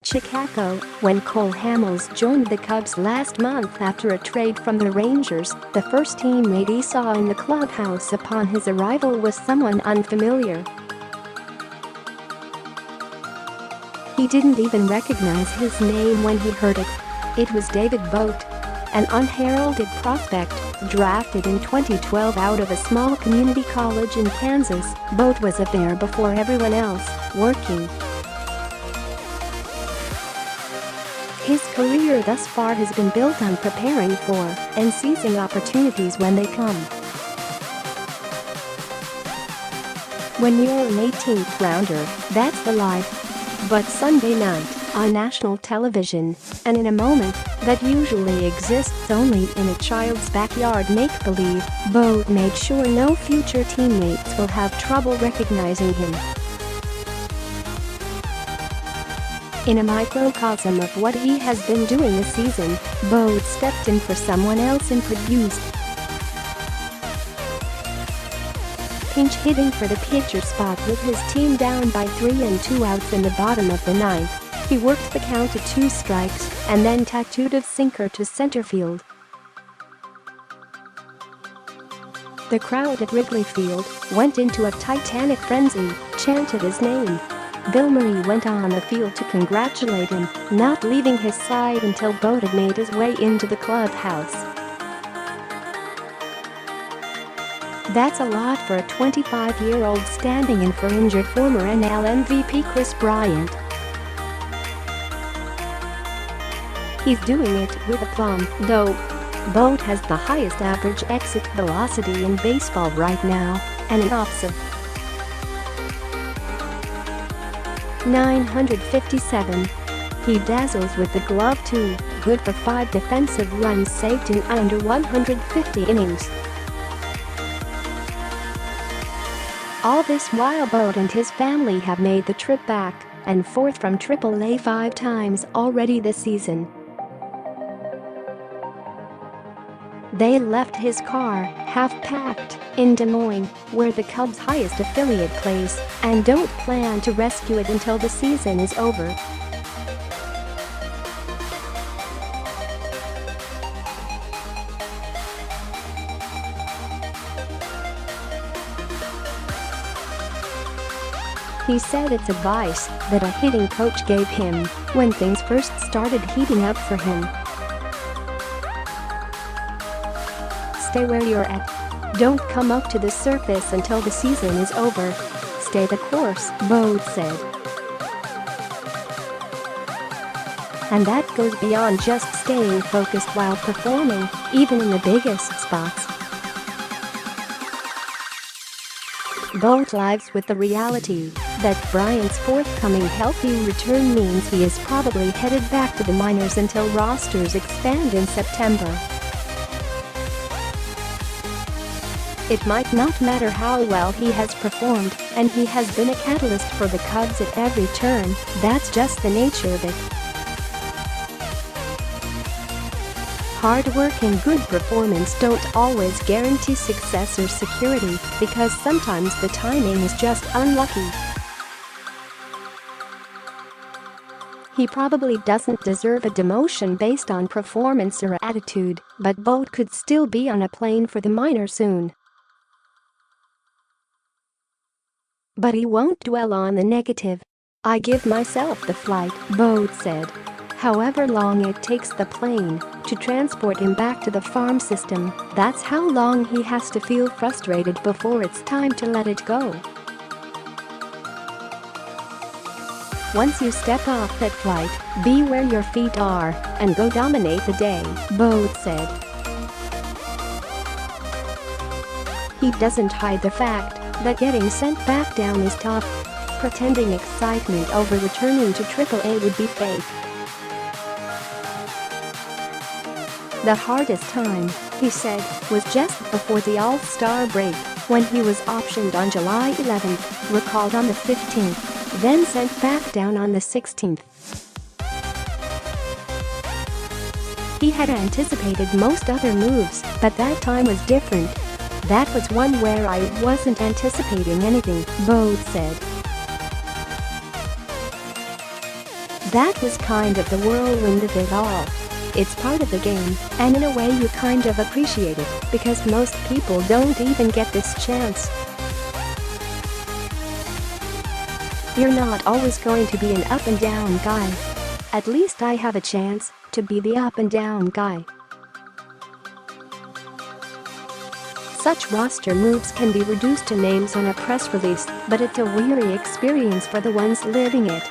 Chicago, when Cole Hamels joined the Cubs last month after a trade from the Rangers, the first teammate he saw in the clubhouse upon his arrival was someone unfamiliar. He didn't even recognize his name when he heard it. It was David Bote, an unheralded prospect, drafted in 2012 out of a small community college in Kansas. Bote was up there before everyone else, working. His career thus far has been built on preparing for and seizing opportunities when they come. When you're an 18th rounder, that's the life. But Sunday night, on national television, and in a moment that usually exists only in a child's backyard make-believe, Bote made sure no future teammates will have trouble recognizing him. In a microcosm of what he has been doing this season, Bote stepped in for someone else and produced. Pinch hitting for the pitcher spot with his team down by 3 and 2 outs in the bottom of the ninth. He worked the count to 2 strikes and then tattooed a sinker to center field. The crowd at Wrigley Field went into a titanic frenzy, chanted his name. Bill Murray went on the field to congratulate him, not leaving his side until Bote had made his way into the clubhouse. That's a lot for a 25-year-old standing in for injured former NL MVP Kris Bryant. He's doing it with aplomb, though. Bote has the highest average exit velocity in baseball right now, and an OPS of 957. He dazzles with the glove too, good for 5 defensive runs saved in under 150 innings. All this while Bote and his family have made the trip back and forth from AAA 5 times already this season. They left his car, half-packed, in Des Moines, where the Cubs' highest affiliate plays, and don't plan to rescue it until the season is over. He said it's advice that a hitting coach gave him when things first started heating up for him. Stay where you're at. Don't come up to the surface until the season is over. Stay the course, Bote said. And that goes beyond just staying focused while performing, even in the biggest spots. Bote lives with the reality that Bryant's forthcoming healthy return means he is probably headed back to the minors until rosters expand in September. It might not matter how well he has performed, and he has been a catalyst for the Cubs at every turn. That's just the nature of it. Hard work and good performance don't always guarantee success or security, because sometimes the timing is just unlucky. He probably doesn't deserve a demotion based on performance or attitude, but Bote could still be on a plane for the minors soon. But he won't dwell on the negative. I give myself the flight, Bote said. However long it takes the plane to transport him back to the farm system, that's how long he has to feel frustrated before it's time to let it go. Once you step off that flight, be where your feet are and go dominate the day, Bote said. He doesn't hide the fact that getting sent back down is tough. Pretending excitement over returning to AAA would be fake. The hardest time, he said, was just before the All-Star break, when he was optioned on July 11th, recalled on the 15th, then sent back down on the 16th. He had anticipated most other moves, but that time was different. That was one where I wasn't anticipating anything, Bote said. That was kind of the whirlwind of it all. It's part of the game, and in a way you kind of appreciate it, because most people don't even get this chance. You're not always going to be an up and down guy. At least I have a chance to be the up and down guy. Such roster moves can be reduced to names on a press release, but it's a weary experience for the ones living it.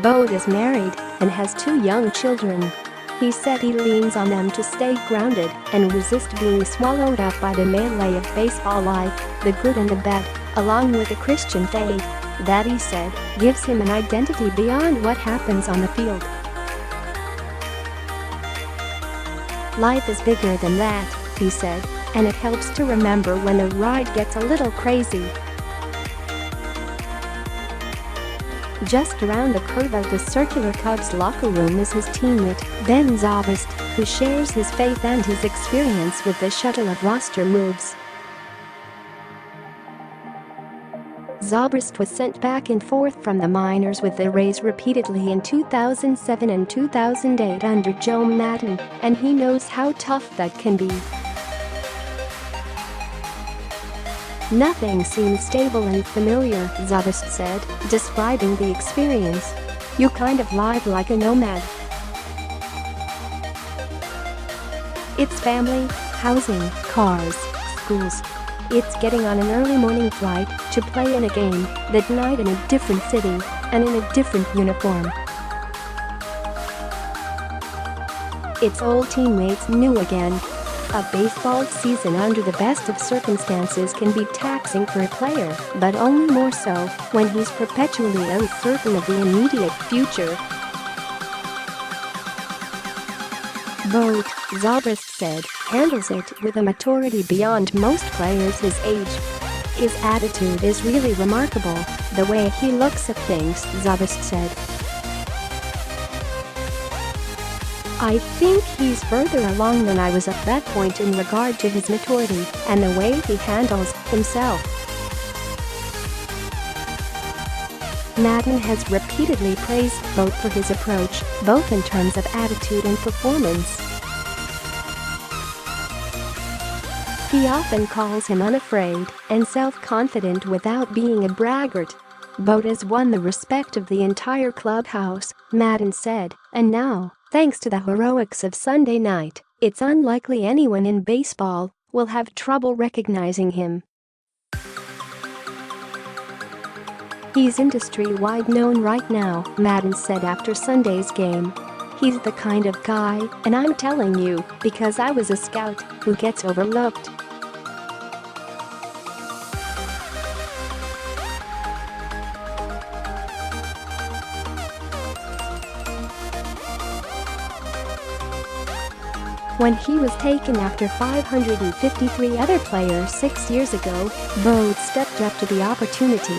Bote is married and has 2 young children. He said he leans on them to stay grounded and resist being swallowed up by the melee of baseball life, the good and the bad, along with a Christian faith that, he said, gives him an identity beyond what happens on the field. Life is bigger than that, he said, and it helps to remember when the ride gets a little crazy. Just around the curve of the circular Cubs locker room is his teammate, Ben Zobrist, who shares his faith and his experience with the shuttle of roster moves. Zobrist was sent back and forth from the minors with the Rays repeatedly in 2007 and 2008 under Joe Maddon, and he knows how tough that can be. Nothing seems stable and familiar, Zobrist said, describing the experience. You kind of live like a nomad. It's family, housing, cars, schools. It's getting on an early morning flight to play in a game that night in a different city and in a different uniform. It's old teammates new again. A baseball season under the best of circumstances can be taxing for a player, but only more so when he's perpetually uncertain of the immediate future. Bote, Zobrist said, handles it with a maturity beyond most players his age. His attitude is really remarkable, the way he looks at things, Zobrist said. I think he's further along than I was at that point in regard to his maturity and the way he handles himself. Maddon has repeatedly praised Bote for his approach, both in terms of attitude and performance. He often calls him unafraid and self-confident without being a braggart. Bote has won the respect of the entire clubhouse, Maddon said, and now, thanks to the heroics of Sunday night, it's unlikely anyone in baseball will have trouble recognizing him. He's industry-wide known right now, Maddon said after Sunday's game. He's the kind of guy, and I'm telling you, because I was a scout, who gets overlooked. When he was taken after 553 other players 6 years ago, Bote stepped up to the opportunity.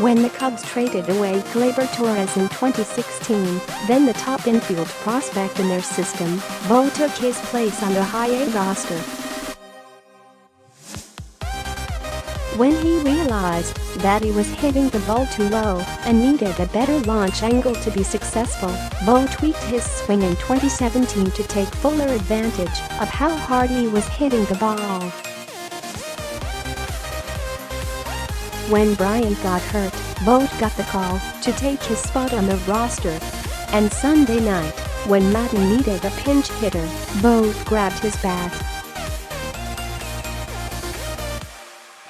When the Cubs traded away Gleyber Torres in 2016, then the top infield prospect in their system, Bote took his place on the high-A roster. When he realized that he was hitting the ball too low and needed a better launch angle to be successful, Bote tweaked his swing in 2017 to take fuller advantage of how hard he was hitting the ball. When Bryant got hurt, Bote got the call to take his spot on the roster. And Sunday night, when Maddon needed a pinch hitter, Bote grabbed his bat.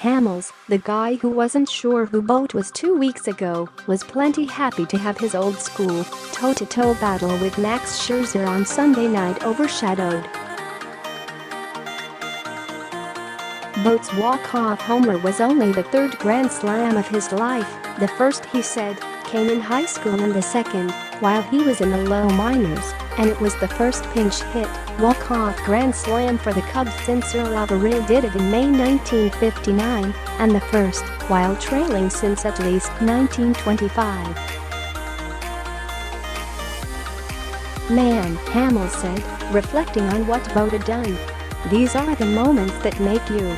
Hamels, the guy who wasn't sure who Bote was 2 weeks ago, was plenty happy to have his old-school, toe-to-toe battle with Max Scherzer on Sunday night overshadowed. Bote's walk-off homer was only the 3rd Grand Slam of his life. The first, he said, came in high school and the second, while he was in the low minors, and it was the first pinch hit, walk-off Grand Slam for the Cubs since Earl Alvarez did it in May 1959, and the first, while trailing since at least 1925. Man, Hamels said, reflecting on what Bote had done. These are the moments that make you.